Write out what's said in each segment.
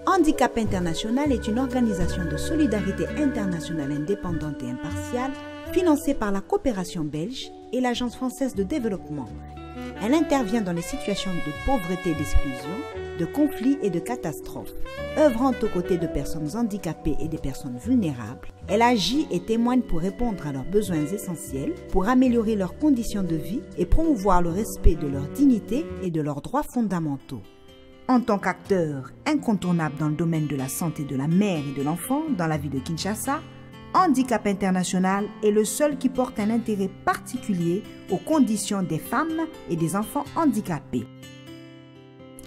Handicap International est une organisation de solidarité internationale indépendante et impartiale financée par la coopération belge et l'Agence française de développement. Elle intervient dans les situations de pauvreté et d'exclusion, de conflits et de catastrophes. Œuvrant aux côtés de personnes handicapées et des personnes vulnérables, elle agit et témoigne pour répondre à leurs besoins essentiels, pour améliorer leurs conditions de vie et promouvoir le respect de leur dignité et de leurs droits fondamentaux. En tant qu'acteur incontournable dans le domaine de la santé de la mère et de l'enfant dans la ville de Kinshasa, Handicap International est le seul qui porte un intérêt particulier aux conditions des femmes et des enfants handicapés.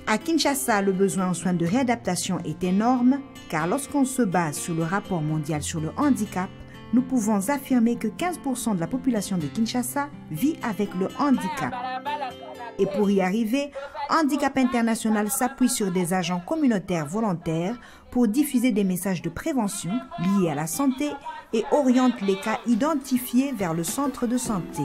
À Kinshasa, le besoin en soins de réadaptation est énorme car lorsqu'on se base sur le rapport mondial sur le handicap, nous pouvons affirmer que 15% de la population de Kinshasa vit avec le handicap. Et pour y arriver, Handicap International s'appuie sur des agents communautaires volontaires pour diffuser des messages de prévention liés à la santé et oriente les cas identifiés vers le centre de santé.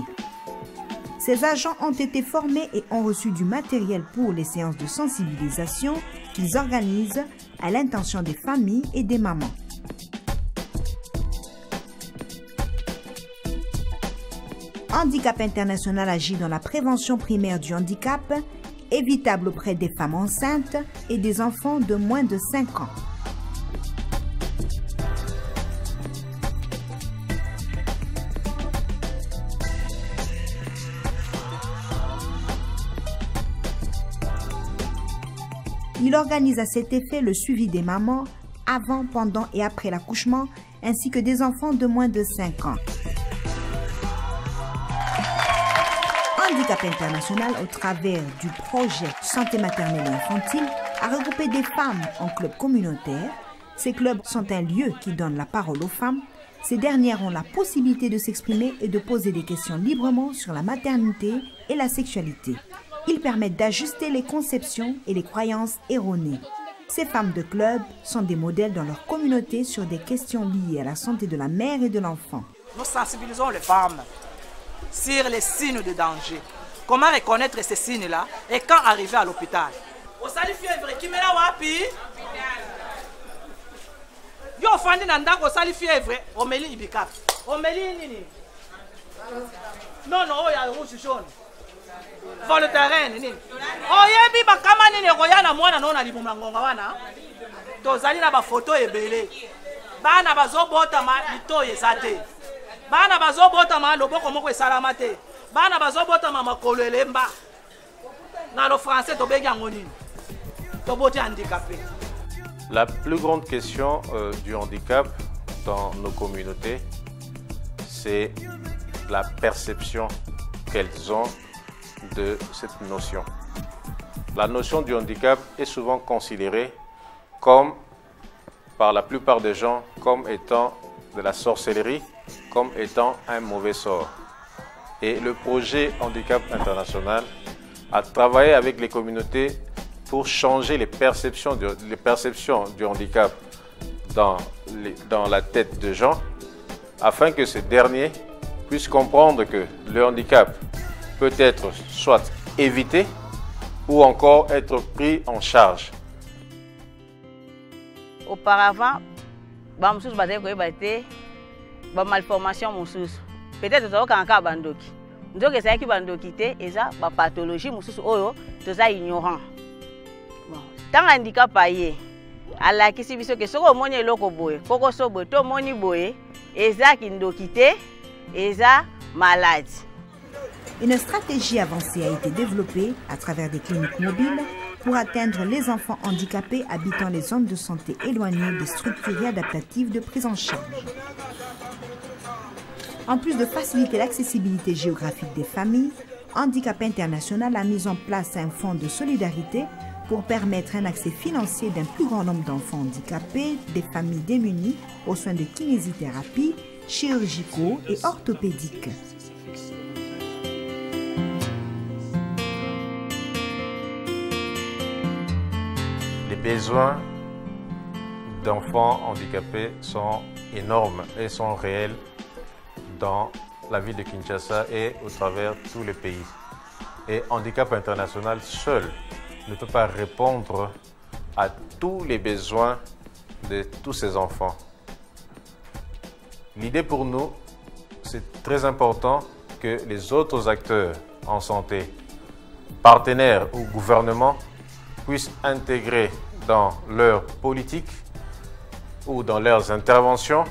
Ces agents ont été formés et ont reçu du matériel pour les séances de sensibilisation qu'ils organisent à l'intention des familles et des mamans. Handicap International agit dans la prévention primaire du handicap, évitable auprès des femmes enceintes et des enfants de moins de 5 ans. Il organise à cet effet le suivi des mamans avant, pendant et après l'accouchement, ainsi que des enfants de moins de 5 ans. Handicap International, au travers du projet Santé maternelle et infantile, a regroupé des femmes en clubs communautaires. Ces clubs sont un lieu qui donne la parole aux femmes. Ces dernières ont la possibilité de s'exprimer et de poser des questions librement sur la maternité et la sexualité. Ils permettent d'ajuster les conceptions et les croyances erronées. Ces femmes de club sont des modèles dans leur communauté sur des questions liées à la santé de la mère et de l'enfant. Nous sensibilisons les femmes sur les signes de danger. Comment reconnaître ces signes-là et quand arriver à l'hôpital. Au sali fièvre qui me la wapi? Yo fandi nanda au sali fièvre, o meli ibikap. O meli nini? Non, oh ya rouge jaune. Voltaren nini? Oh yebi bakama nini royana mwana nona libumla ngonga wana. Tozali na ba photo ebele. Bana bazobota ma litoye zate. Bana bazobota ma loboko moko esalama te. Bana bazobota ma makolo elemba. Na lo français to bengi ngoni. To bote handicapé. La plus grande question du handicap dans nos communautés, c'est la perception qu'elles ont de cette notion. La notion du handicap est souvent considérée comme, par la plupart des gens, comme étant de la sorcellerie, comme étant un mauvais sort. Et le projet Handicap International a travaillé avec les communautés pour changer les perceptions du handicap dans la tête des gens, afin que ces derniers puissent comprendre que le handicap peut être soit évité ou encore être pris en charge. Auparavant, malformation peut-être que bandoki. Donc c'est qui bandoki eza ba pathologie mususu oyo toza ignorant. Bon, tant handicap aye ala kisi biso ke soko moni eloko boye, koko so boye to moni boye eza kindoki te, eza malade. Une stratégie avancée a été développée à travers des cliniques mobiles pour atteindre les enfants handicapés habitant les zones de santé éloignées des structures réadaptatives de prise en charge. En plus de faciliter l'accessibilité géographique des familles, Handicap International a mis en place un fonds de solidarité pour permettre un accès financier d'un plus grand nombre d'enfants handicapés, des familles démunies aux soins de kinésithérapie, chirurgicaux et orthopédiques. Les besoins d'enfants handicapés sont énormes et sont réels dans la ville de Kinshasa et au travers tous les pays. Et Handicap International seul ne peut pas répondre à tous les besoins de tous ces enfants. L'idée pour nous, c'est très important que les autres acteurs en santé, partenaires ou gouvernements, puissent intégrer dans leur politique ou dans leurs interventions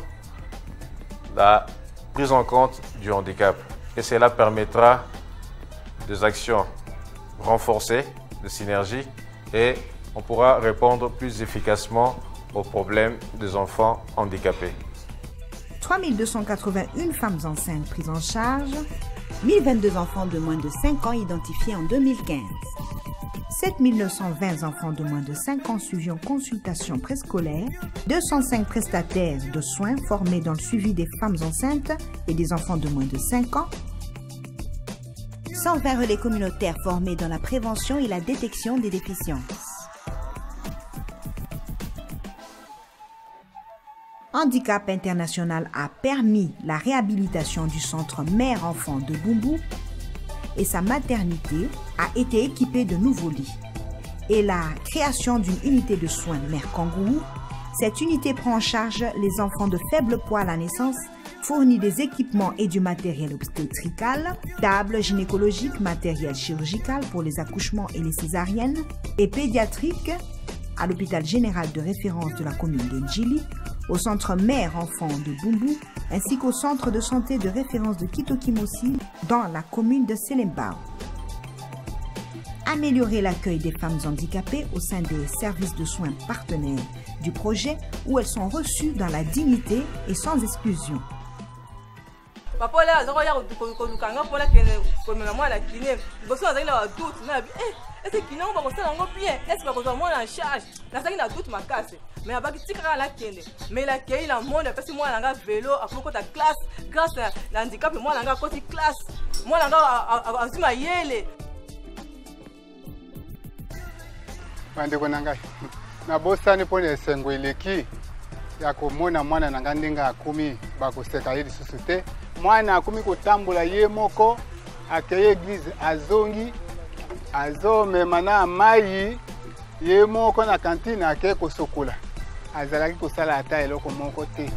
la prise en compte du handicap. Et cela permettra des actions renforcées, de synergie, et on pourra répondre plus efficacement aux problèmes des enfants handicapés. 3281 femmes enceintes prises en charge, 1022 enfants de moins de 5 ans identifiés en 2015. 7920 enfants de moins de 5 ans suivis en consultation préscolaire, 205 prestataires de soins formés dans le suivi des femmes enceintes et des enfants de moins de 5 ans, 120 relais communautaires formés dans la prévention et la détection des déficiences. Handicap International a permis la réhabilitation du centre mère-enfant de Bumbu et sa maternité a été équipée de nouveaux lits. Et la création d'une unité de soins mère kangourou, cette unité prend en charge les enfants de faible poids à la naissance, fournit des équipements et du matériel obstétrical, table gynécologique, matériel chirurgical pour les accouchements et les césariennes, et pédiatrique à l'hôpital général de référence de la commune de Ndjili, au centre mère-enfant de Bumbu, ainsi qu'au centre de santé de référence de Kitokimosi dans la commune de Selembao. Améliorer l'accueil des femmes handicapées au sein des services de soins partenaires du projet où elles sont reçues dans la dignité et sans exclusion. Papa là, on va pour la est-ce qu'il n'a pas bien? Est-ce que vous avez en charge? La salle n'a toute ma casse. Mais à baki tika la kende. Mais la kei la monde parce que moi langa vélo à propos de classe grâce à l'handicap moi langa côté classe. Moi langa azima yele. Bande konanga. Na bosa ni pone sengweleki ya komona mwana nanga ndenga akumi bakoseka yeli société. Mwana akumi kotambula ye moko akeye église azongi azomema na mai ye moko na kantine ake kosokola azalaki kosala ata eloko moko te.